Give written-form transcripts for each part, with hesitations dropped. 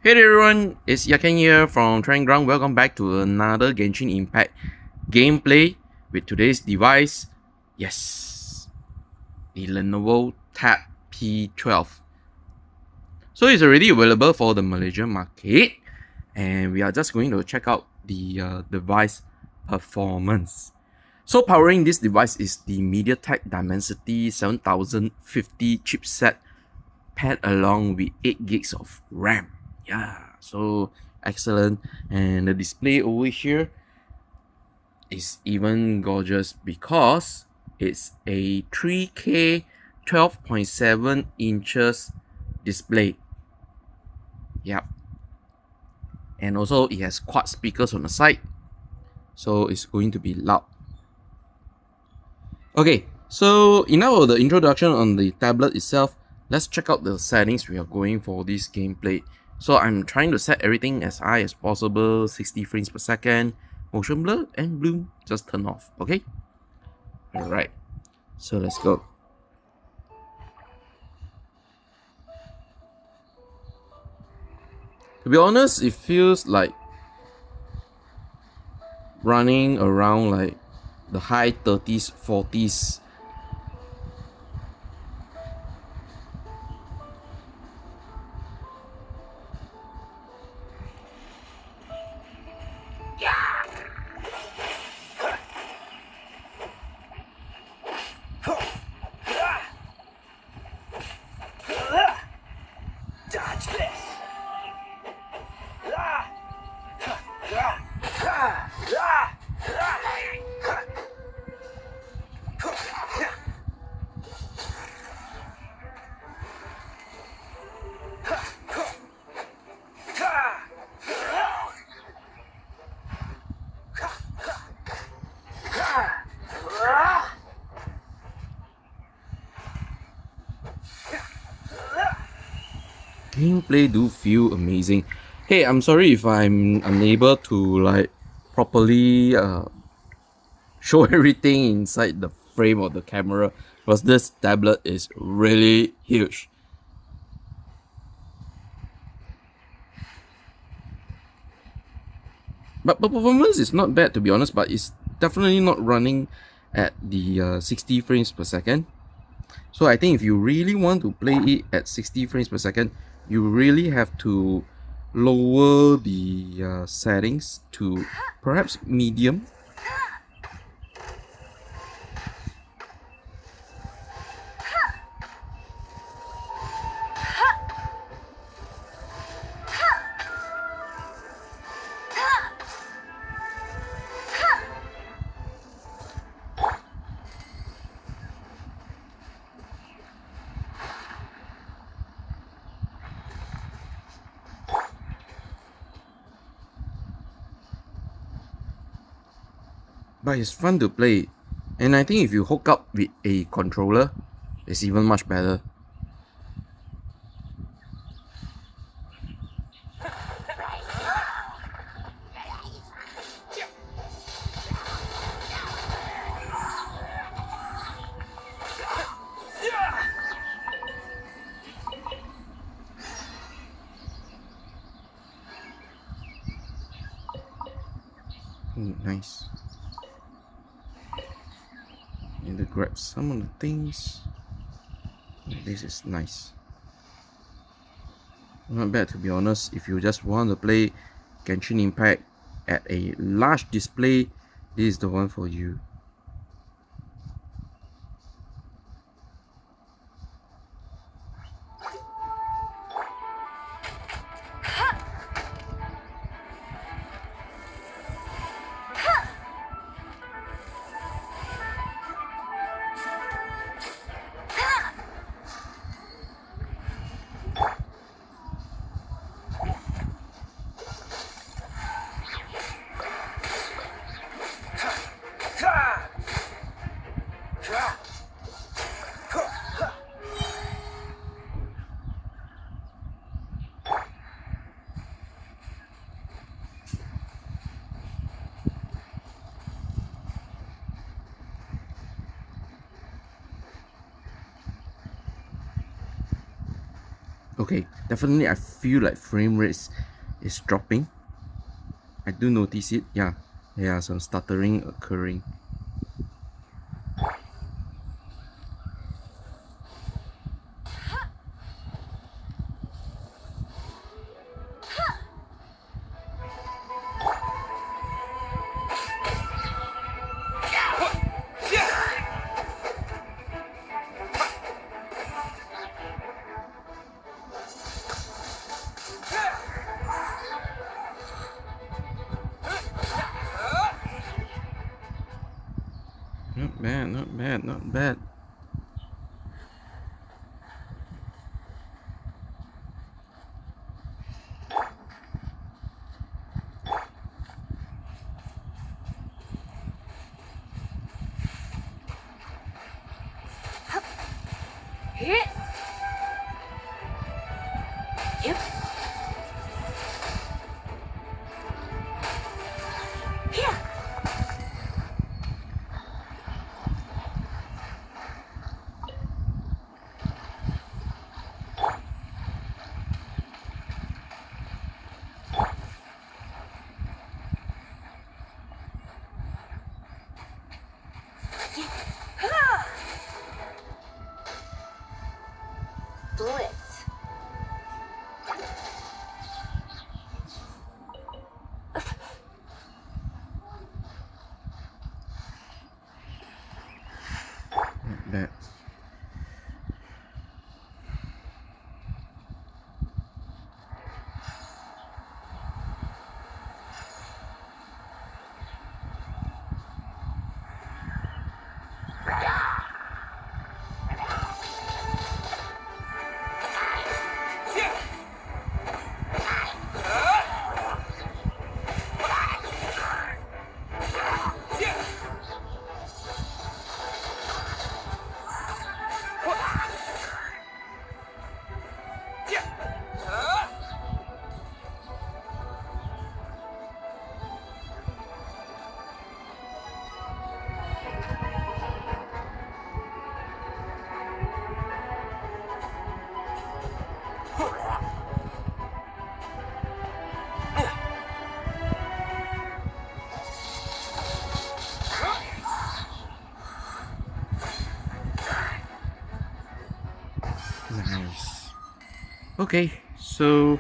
Hey there everyone, it's Yat Kean here from Training Ground. Welcome back to another Genshin Impact gameplay with today's device. Yes, the Lenovo Tab P12. So it's already available for the Malaysian market, and we are just going to check out the device performance. So powering this device is the MediaTek Dimensity 7050 chipset paired along with 8 gigs of RAM. Yeah, so excellent. And the display over here is even gorgeous because it's a 3K 12.7 inches display. Yep. And also it has quad speakers on the side, so it's going to be loud. Okay, so enough of the introduction on the tablet itself. Let's check out the settings we are going for this gameplay. So I'm trying to set everything as high as possible, 60 frames per second, motion blur, and bloom just turn off, okay? Alright, so let's go. To be honest, it feels like running around like the high 30s, 40s. Dodge this! Gameplay do feel amazing. Hey, I'm sorry if I'm unable to like properly show everything inside the frame of the camera because this tablet is really huge. But performance is not bad to be honest, but it's definitely not running at the 60 frames per second. So I think if you really want to play it at 60 frames per second, you really have to lower the settings to perhaps medium. But it's fun to play. And I think if you hook up with a controller, it's even much better. Nice. Need to grab some of the things. This is nice. Not bad to be honest. If you just want to play Genshin Impact at a large display, this is the one for you. Okay, definitely I feel like frame rates is dropping. I do notice it. Yeah, there are some stuttering occurring. Not bad, not bad, not bad. Blitz. Not bad. Nice. Okay, so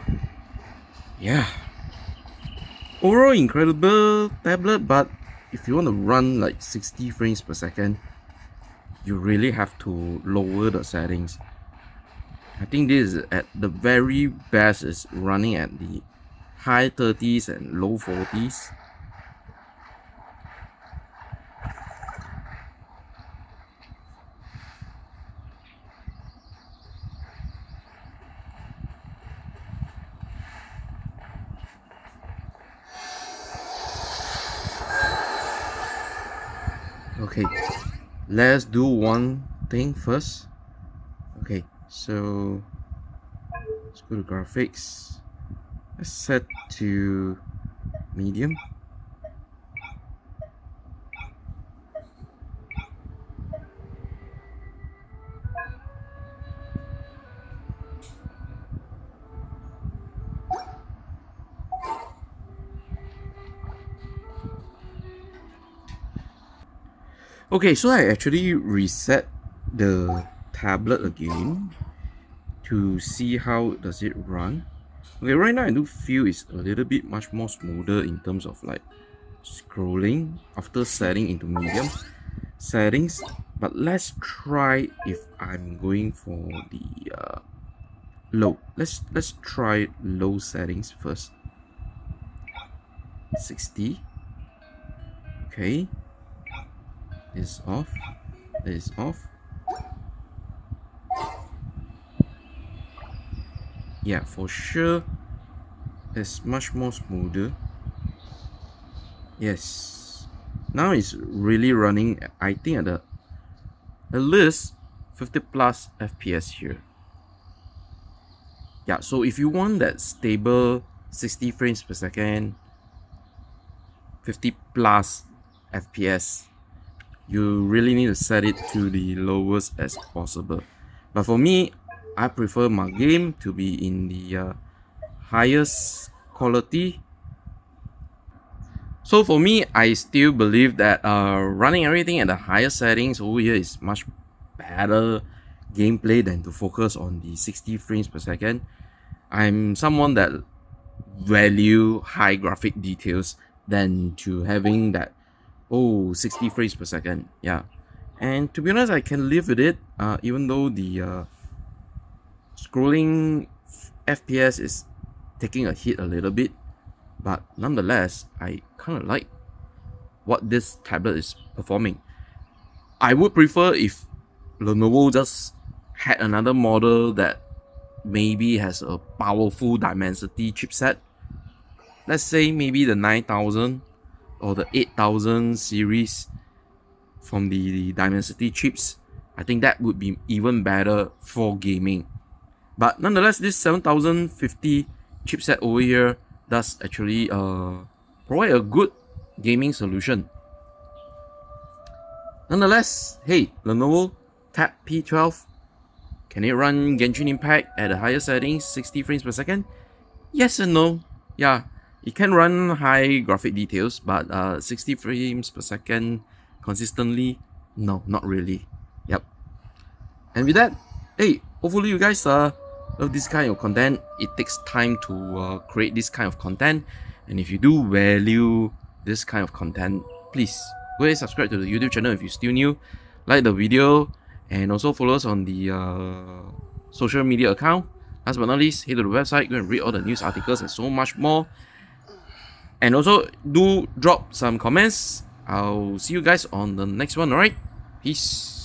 yeah. Overall incredible tablet, but if you want to run like 60 frames per second, you really have to lower the settings. I think this is at the very best is running at the high 30s and low 40s. Okay, let's do one thing first. Okay, so let's go to graphics. Let's set to medium. Okay, so I actually reset the tablet again to see how does it run. Okay, right now I do feel it's a little bit much more smoother in terms of like scrolling after setting into medium settings. But let's try if I'm going for the low. Let's try low settings first. 60. Okay, this is off. This is off. Yeah, for sure it's much more smoother. Yes, now it's really running, I think at least 50 plus FPS here. Yeah, so if you want that stable 60 frames per second, 50 plus FPS, you really need to set it to the lowest as possible. But for me, I prefer my game to be in the highest quality. So for me, I still believe that running everything at the highest settings over here is much better gameplay than to focus on the 60 frames per second. I'm someone that value high graphic details than to having that 60 frames per second. Yeah, and to be honest, I can live with it. Even though the scrolling FPS is taking a hit a little bit, but nonetheless, I kind of like what this tablet is performing. I would prefer if Lenovo just had another model that maybe has a powerful Dimensity chipset. Let's say maybe the 9000 or the 8000 series from the Dimensity chips. I think that would be even better for gaming. But nonetheless, this 7050 chipset over here does actually provide a good gaming solution. Nonetheless, hey, Lenovo Tab P12, can it run Genshin Impact at a higher settings, 60 frames per second? Yes and no. Yeah, it can run high graphic details, but 60 frames per second consistently? No, not really. Yep. And with that, hey, hopefully you guys love this kind of content. It takes time to create this kind of content, and if you do value this kind of content, please go ahead and subscribe to the YouTube channel if you're still new, like the video, and also follow us on the social media account. Last but not least, head to the website, go and read all the news articles and so much more. And also do drop some comments. I'll see you guys on the next one. Alright, peace.